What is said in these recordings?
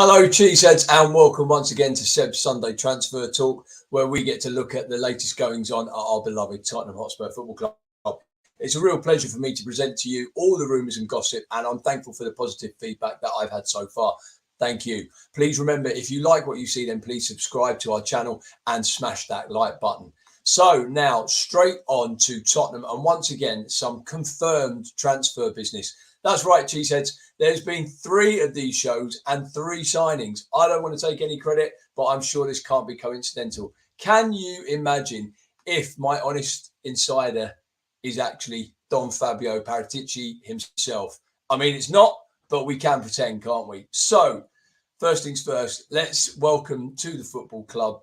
Hello, cheeseheads, and welcome once again to Seb's Sunday Transfer Talk, where we get to look at the latest goings on at our beloved Tottenham Hotspur Football Club. It's a real pleasure for me to present to you all the rumours and gossip, and I'm thankful for the positive feedback that I've had so far. Thank you. Please remember, if you like what you see, then please subscribe to our channel and smash that like button. So now straight on to Tottenham, and once again, some confirmed transfer business. That's right, cheeseheads. There's been 3 of these shows and 3 signings. I don't want to take any credit, but I'm sure this can't be coincidental. Can you imagine if my honest insider is actually Don Fabio Paratici himself? I mean, it's not, but we can pretend, can't we? So, first things first, let's welcome to the football club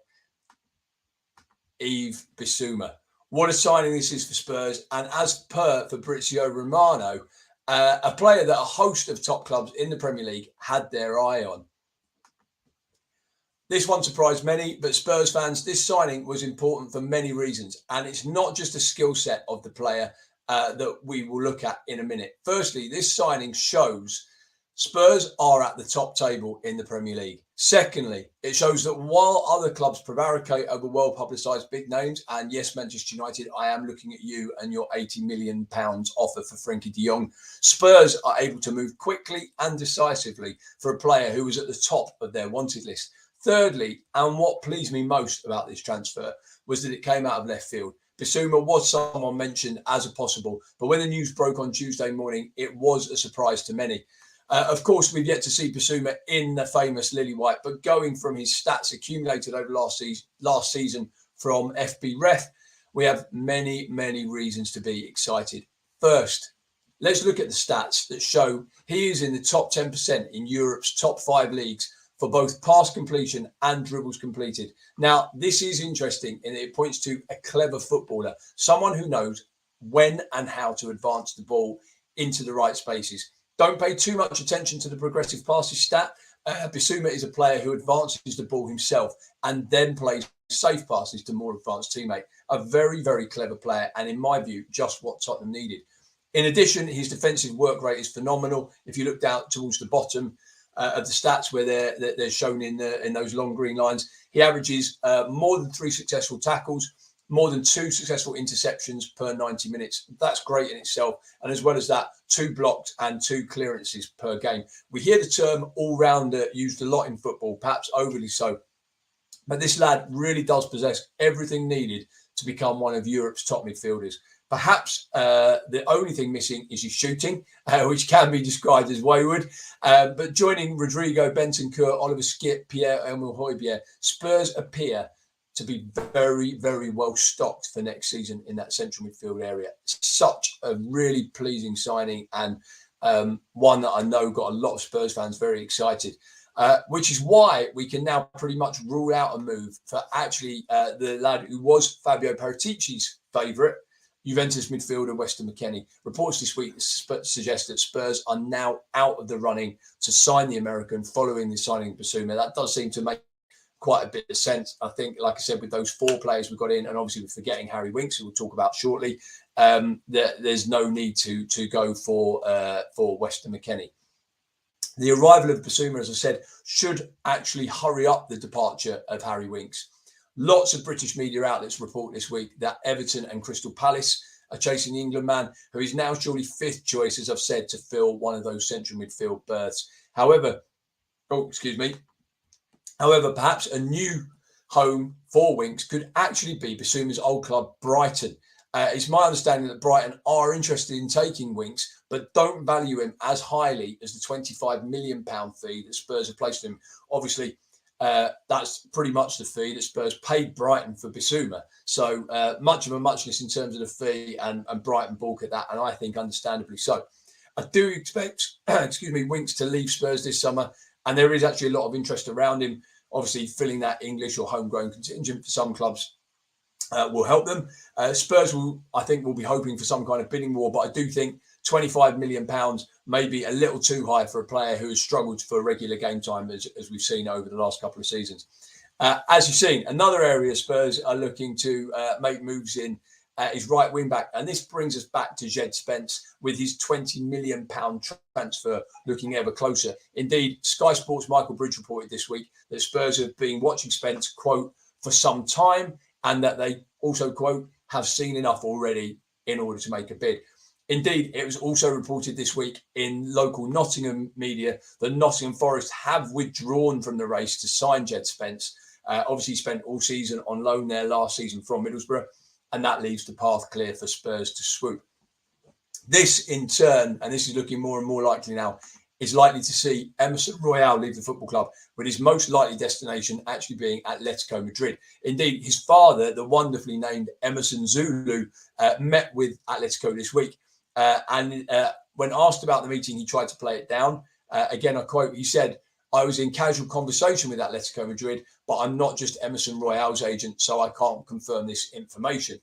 Yves Bissouma. What a signing this is for Spurs. And as per Fabrizio Romano, a player that a host of top clubs in the Premier League had their eye on. This one surprised many, but Spurs fans, this signing was important for many reasons. And it's not just a skill set of the player that we will look at in a minute. Firstly, this signing shows Spurs are at the top table in the Premier League. Secondly, it shows that while other clubs prevaricate over well-publicised big names, and yes, Manchester United, I am looking at you and your £80 million offer for Frenkie de Jong, Spurs are able to move quickly and decisively for a player who was at the top of their wanted list. Thirdly, and what pleased me most about this transfer, was that it came out of left field. Bissouma was someone mentioned as a possible, but when the news broke on Tuesday morning, it was a surprise to many. Of course, we've yet to see Bissouma in the famous Lily White, but going from his stats accumulated over last season from FB Ref, we have many, many reasons to be excited. First, let's look at the stats that show he is in the top 10% in Europe's top 5 leagues for both pass completion and dribbles completed. Now, this is interesting and it points to a clever footballer, someone who knows when and how to advance the ball into the right spaces. Don't pay too much attention to the progressive passes stat. Bissouma is a player who advances the ball himself and then plays safe passes to more advanced teammate. A very, very clever player, and in my view, just what Tottenham needed. In addition, his defensive work rate is phenomenal. If you look down towards the bottom of the stats where they're shown in those long green lines, he averages more than 3 successful tackles, more than 2 successful interceptions per 90 minutes. That's great in itself. And as well as that, 2 blocked and 2 clearances per game. We hear the term all-rounder used a lot in football, perhaps overly so. But this lad really does possess everything needed to become one of Europe's top midfielders. Perhaps the only thing missing is his shooting, which can be described as wayward. But joining Rodrigo, Bentancur, Oliver Skipp, Pierre-Emile Højbjerg, Spurs appear to be very, very well stocked for next season in that central midfield area. Such a really pleasing signing, and one that I know got a lot of Spurs fans very excited, which is why we can now pretty much rule out a move for actually the lad who was Fabio Paratici's favourite, Juventus midfielder Weston McKennie. Reports this week suggest that Spurs are now out of the running to sign the American following the signing of Bissouma. That does seem to make quite a bit of sense. I think, like I said, with those 4 players we've got in, and obviously we're forgetting Harry Winks, who we'll talk about shortly, there's no need to go for Weston McKennie. The arrival of Bissouma, as I said, should actually hurry up the departure of Harry Winks. Lots of British media outlets report this week that Everton and Crystal Palace are chasing the England man, who is now surely 5th choice, as I've said, to fill one of those central midfield berths. However, perhaps a new home for Winks could actually be Bissouma's old club, Brighton. It's my understanding that Brighton are interested in taking Winks, but don't value him as highly as the £25 million fee that Spurs have placed him. Obviously, that's pretty much the fee that Spurs paid Brighton for Bissouma. So much of a muchness in terms of the fee, and Brighton balk at that, and I think understandably so. I do expect, Winks to leave Spurs this summer, and there is actually a lot of interest around him. Obviously, filling that English or homegrown contingent for some clubs will help them. Spurs will be hoping for some kind of bidding war, but I do think £25 million may be a little too high for a player who has struggled for regular game time, as we've seen over the last couple of seasons. As you've seen, another area Spurs are looking to make moves in his right wing back. And this brings us back to Jed Spence with his £20 million transfer looking ever closer. Indeed, Sky Sports' Michael Bridge reported this week that Spurs have been watching Spence, quote, for some time, and that they also, quote, have seen enough already in order to make a bid. Indeed, it was also reported this week in local Nottingham media that Nottingham Forest have withdrawn from the race to sign Jed Spence. Obviously, he spent all season on loan there last season from Middlesbrough, and that leaves the path clear for Spurs to swoop. This, in turn, and this is looking more and more likely now, is likely to see Emerson Royal leave the football club, with his most likely destination actually being Atletico Madrid. Indeed, his father, the wonderfully named Emerson Zulu, met with Atletico this week. And when asked about the meeting, he tried to play it down. Again, I quote, he said, "I was in casual conversation with Atletico Madrid, but I'm not just Emerson Royal's agent, so I can't confirm this information."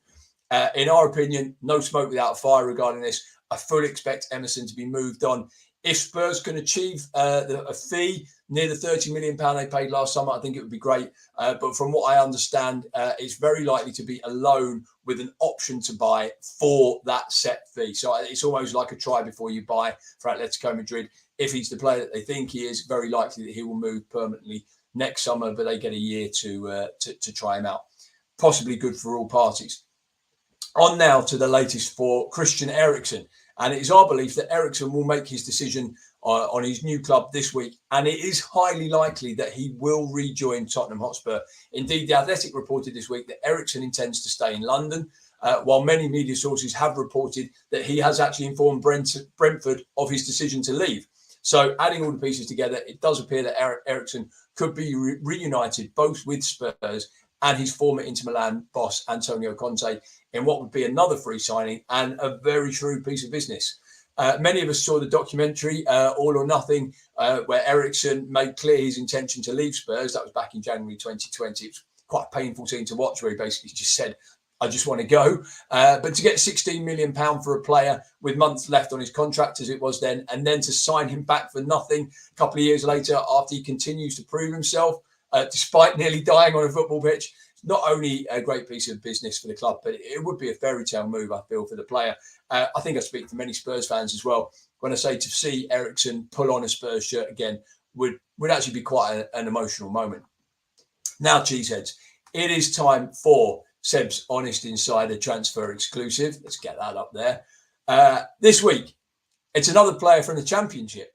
In our opinion, no smoke without fire regarding this. I fully expect Emerson to be moved on. If Spurs can achieve a fee near the £30 million they paid last summer, I think it would be great. But from what I understand, it's very likely to be a loan with an option to buy for that set fee. So it's almost like a try before you buy for Atletico Madrid. If he's the player that they think he is, very likely that he will move permanently next summer, but they get a year to try him out. Possibly good for all parties. On now to the latest for Christian Eriksen. And it is our belief that Eriksen will make his decision on his new club this week. And it is highly likely that he will rejoin Tottenham Hotspur. Indeed, The Athletic reported this week that Eriksen intends to stay in London, while many media sources have reported that he has actually informed Brentford of his decision to leave. So adding all the pieces together, it does appear that Eriksen could be reunited both with Spurs and his former Inter Milan boss, Antonio Conte, in what would be another free signing and a very shrewd piece of business. Many of us saw the documentary, All or Nothing, where Eriksen made clear his intention to leave Spurs. That was back in January 2020. It was quite a painful scene to watch, where he basically just said, "I just want to go." But to get £16 million for a player with months left on his contract, as it was then, and then to sign him back for nothing a couple of years later after he continues to prove himself, despite nearly dying on a football pitch, not only a great piece of business for the club, but it would be a fairy tale move, I feel, for the player. I think I speak for many Spurs fans as well when I say to see Eriksen pull on a Spurs shirt again would actually be quite an emotional moment. Now, cheeseheads, it is time for Seb's Honest Insider Transfer Exclusive. Let's get that up there. This week, it's another player from the Championship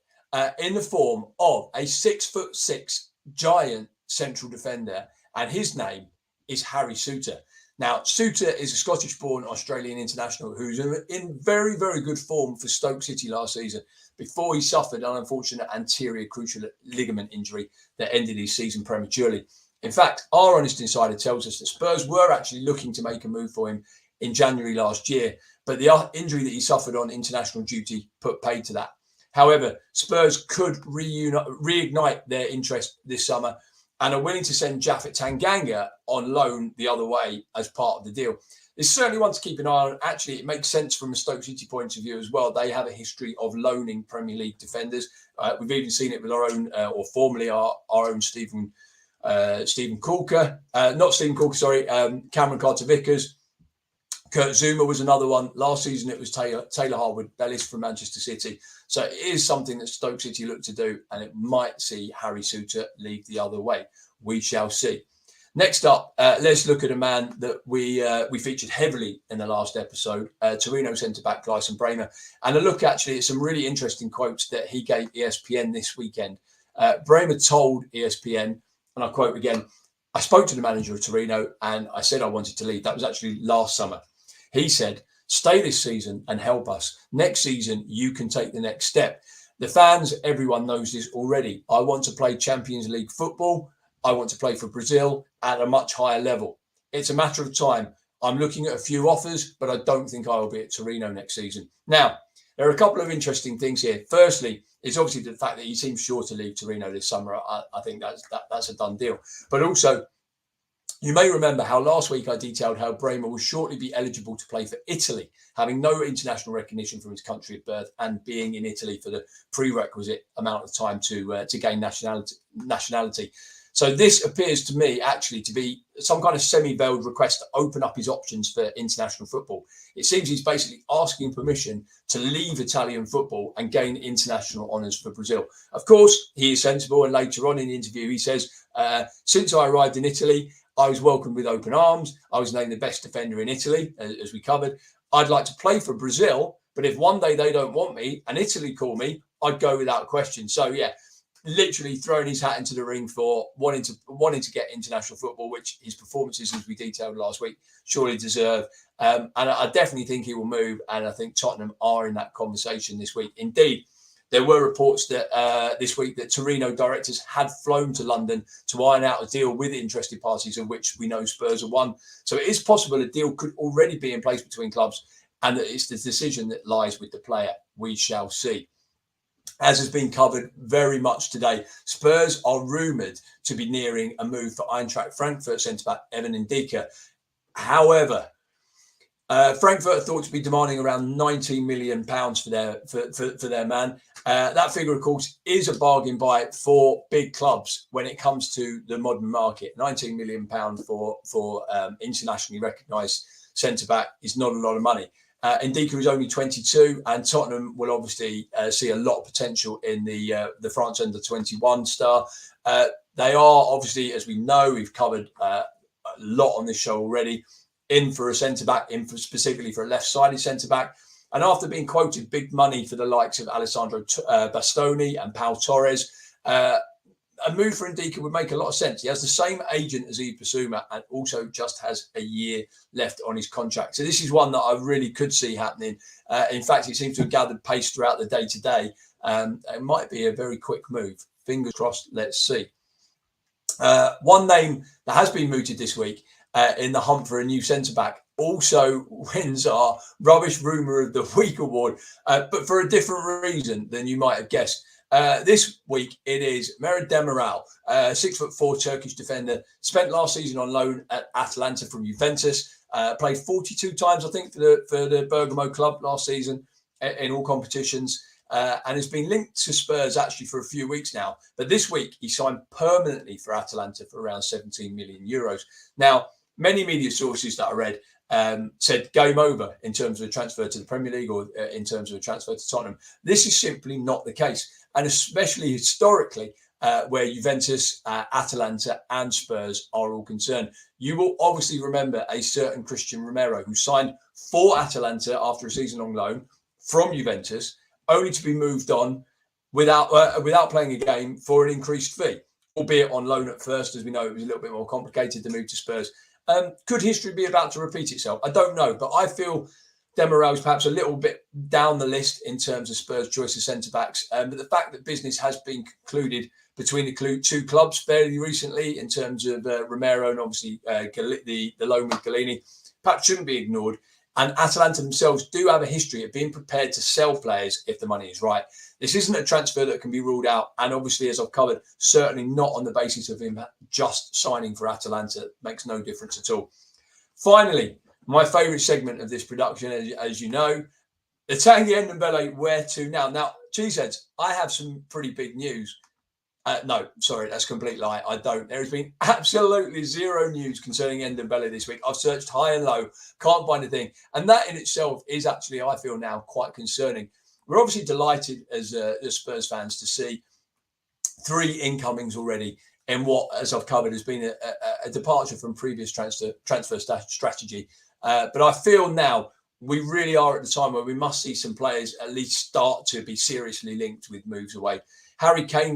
in the form of a 6'6" giant central defender, and his name is Harry Souttar. Now, Souttar is a Scottish-born Australian international who's in very, very good form for Stoke City last season before he suffered an unfortunate anterior cruciate ligament injury that ended his season prematurely. In fact, our Honest Insider tells us that Spurs were actually looking to make a move for him in January last year, but the injury that he suffered on international duty put paid to that. However, Spurs could reignite their interest this summer and are willing to send Japhet Tanganga on loan the other way as part of the deal. It's certainly one to keep an eye on. Actually, it makes sense from a Stoke City point of view as well. They have a history of loaning Premier League defenders. We've even seen it with our own, or formerly our own Cameron Carter Vickers. Kurt Zouma was another one. Last season, it was Taylor Harwood-Bellis from Manchester City. So it is something that Stoke City look to do, and it might see Harry Souttar leave the other way. We shall see. Next up, let's look at a man that we featured heavily in the last episode, Torino centre-back Gleison Bremer, and a look actually at some really interesting quotes that he gave ESPN this weekend. Bremer told ESPN, and I quote again, "I spoke to the manager of Torino and I said I wanted to leave." That was actually last summer. He said, "Stay this season and help us. Next season, you can take the next step. The fans, everyone knows this already. I want to play Champions League football. I want to play for Brazil at a much higher level. It's a matter of time. I'm looking at a few offers, but I don't think I will be at Torino next season." Now, there are a couple of interesting things here. Firstly, it's obviously the fact that he seems sure to leave Torino this summer. I think that's a done deal. But also, you may remember how last week I detailed how Bremer will shortly be eligible to play for Italy, having no international recognition from his country of birth and being in Italy for the prerequisite amount of time to gain nationality. So this appears to me actually to be some kind of semi-veiled request to open up his options for international football. It seems he's basically asking permission to leave Italian football and gain international honours for Brazil. Of course, he is sensible, and later on in the interview, he says, since I arrived in Italy, I was welcomed with open arms. I was named the best defender in Italy, as we covered. I'd like to play for Brazil, but if one day they don't want me and Italy call me, I'd go without question. So, yeah, literally throwing his hat into the ring for wanting to get international football, which his performances, as we detailed last week, surely deserve. And I definitely think he will move, and I think Tottenham are in that conversation this week. Indeed, there were reports that this week that Torino directors had flown to London to iron out a deal with interested parties, of which we know Spurs are one. So it is possible a deal could already be in place between clubs, and that it's the decision that lies with the player. We shall see. As has been covered very much today, Spurs are rumoured to be nearing a move for Eintracht Frankfurt centre-back Evan Ndicka. However, Frankfurt are thought to be demanding around £19 million for their man. That figure, of course, is a bargain buy for big clubs when it comes to the modern market. £19 million for internationally recognised centre-back is not a lot of money. Ndicka is only 22, and Tottenham will obviously see a lot of potential in the France under-21 star. They are obviously, as we know, we've covered a lot on this show already, in for a centre-back, specifically for a left-sided centre-back. And after being quoted big money for the likes of Alessandro Bastoni and Pau Torres, a move for Ndicka would make a lot of sense. He has the same agent as Bissouma and also just has a year left on his contract. So this is one that I really could see happening. In fact, it seems to have gathered pace throughout the day today. It might be a very quick move. Fingers crossed. Let's see. One name that has been mooted this week in the hunt for a new centre-back also wins our Rubbish Rumour of the Week award, but for a different reason than you might have guessed. This week it is Merih Demiral, 6'4" Turkish defender, spent last season on loan at Atalanta from Juventus, played 42 times, I think, for the Bergamo club last season in all competitions, and has been linked to Spurs actually for a few weeks now. But this week he signed permanently for Atalanta for around 17 million euros. Now, many media sources that I read said game over in terms of a transfer to the Premier League or in terms of a transfer to Tottenham. This is simply not the case. And especially historically, where Juventus, Atalanta and Spurs are all concerned. You will obviously remember a certain Christian Romero who signed for Atalanta after a season-long loan from Juventus, only to be moved on without playing a game for an increased fee, albeit on loan at first. As we know, it was a little bit more complicated to move to Spurs. Could history be about to repeat itself? I don't know, but I feel Demiral is perhaps a little bit down the list in terms of Spurs' choice of centre-backs. But the fact that business has been concluded between the two clubs fairly recently in terms of Romero and obviously the loan with Galini perhaps shouldn't be ignored. And Atalanta themselves do have a history of being prepared to sell players if the money is right. This isn't a transfer that can be ruled out. And obviously, as I've covered, certainly not on the basis of him just signing for Atalanta. It makes no difference at all. Finally, my favourite segment of this production, as you know, the Tanguy Ndombele, where to now? Now, Cheeseheads, I have some pretty big news. No, sorry, that's a complete lie. I don't. There has been absolutely zero news concerning Ndombele this week. I've searched high and low, can't find a thing. And that in itself is actually, I feel now, quite concerning. We're obviously delighted as Spurs fans to see 3 incomings already in what, as I've covered, has been a departure from previous transfer strategy. But I feel now we really are at the time where we must see some players at least start to be seriously linked with moves away. Harry Kane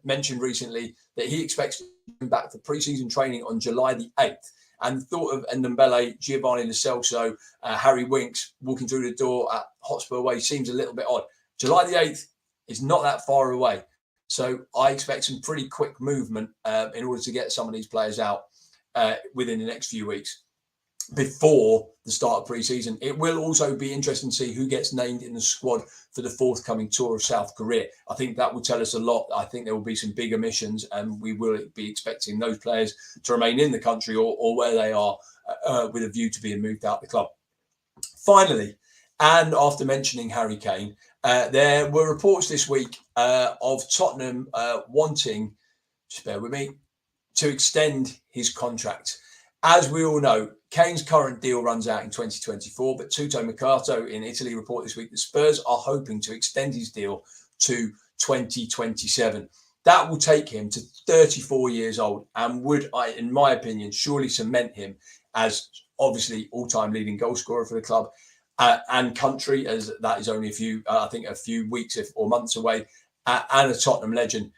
mentioned recently that he expects to come back for pre-season training on July the 8th. And the thought of Ndombele, Giovanni Lo Celso, Harry Winks walking through the door at Hotspur Way seems a little bit odd. July the 8th is not that far away. So I expect some pretty quick movement in order to get some of these players out within the next few weeks before the start of pre-season. It will also be interesting to see who gets named in the squad for the forthcoming tour of South Korea. I think that will tell us a lot. I think there will be some big omissions, and we will be expecting those players to remain in the country or where they are with a view to being moved out of the club. Finally, and after mentioning Harry Kane, there were reports this week of Tottenham wanting just bear with me, to extend his contract. As we all know, Kane's current deal runs out in 2024, but Tutto Mercato in Italy report this week that Spurs are hoping to extend his deal to 2027. That will take him to 34 years old and would, in my opinion, surely cement him as obviously all-time leading goal scorer for the club and country, as that is only a few weeks or months away, and a Tottenham legend.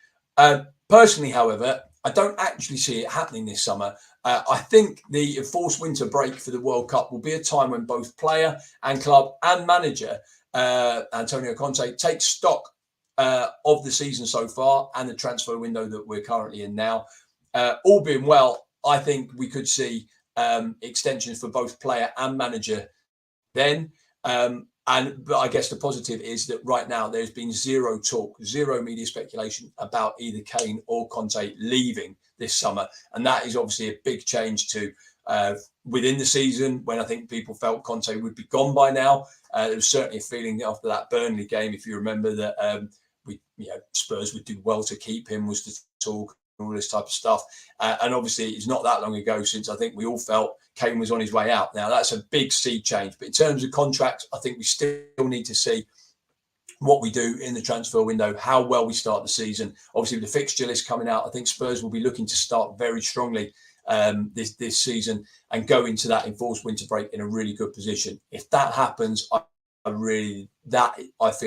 Personally, however, I don't actually see it happening this summer. I think the enforced winter break for the World Cup will be a time when both player and club and manager, Antonio Conte, take stock of the season so far and the transfer window that we're currently in now. All being well, I think we could see extensions for both player and manager then. But I guess the positive is that right now there's been zero talk, zero media speculation about either Kane or Conte leaving this summer. And that is obviously a big change to within the season, when I think people felt Conte would be gone by now. There was certainly a feeling after that Burnley game, if you remember, that Spurs would do well to keep him, was the talk, all this type of stuff. And obviously it's not that long ago since I think we all felt Kane was on his way out. Now that's a big sea change, but in terms of contracts, I think we still need to see what we do in the transfer window, how well we start the season. Obviously with the fixture list coming out, I think Spurs will be looking to start very strongly this season and go into that enforced winter break in a really good position. If that happens, I feel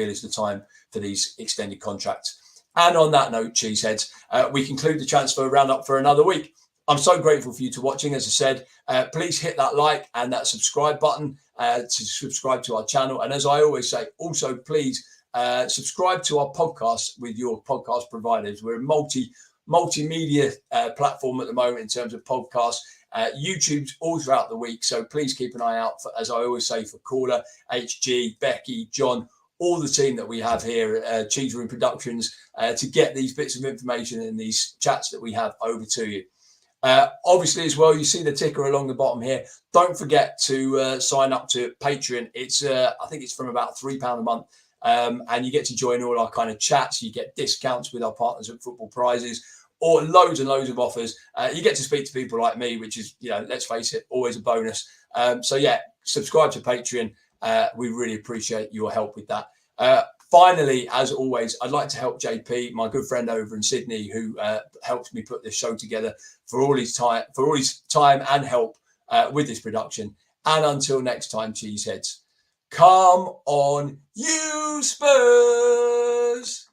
is the time for these extended contracts. And on that note, cheeseheads, we conclude the transfer roundup for another week. I'm so grateful for you to watching. As I said, please hit that like and that subscribe button to subscribe to our channel. And as I always say, also please subscribe to our podcast with your podcast providers. We're a multimedia platform at the moment in terms of podcasts. YouTube's all throughout the week, so please keep an eye out for, as I always say, for Caller, HG, Becky, John, all the team that we have here, Cheese Room Productions, to get these bits of information and these chats that we have over to you. Obviously, as well, you see the ticker along the bottom here. Don't forget to sign up to Patreon. It's I think it's from about £3 a month, and you get to join all our kind of chats. You get discounts with our partners at Football Prizes, or loads and loads of offers. You get to speak to people like me, which is, let's face it, always a bonus. So yeah, subscribe to Patreon. We really appreciate your help with that. Finally, as always, I'd like to help JP, my good friend over in Sydney, who helps me put this show together, for all his time and help with this production. And until next time, cheeseheads, come on, you Spurs!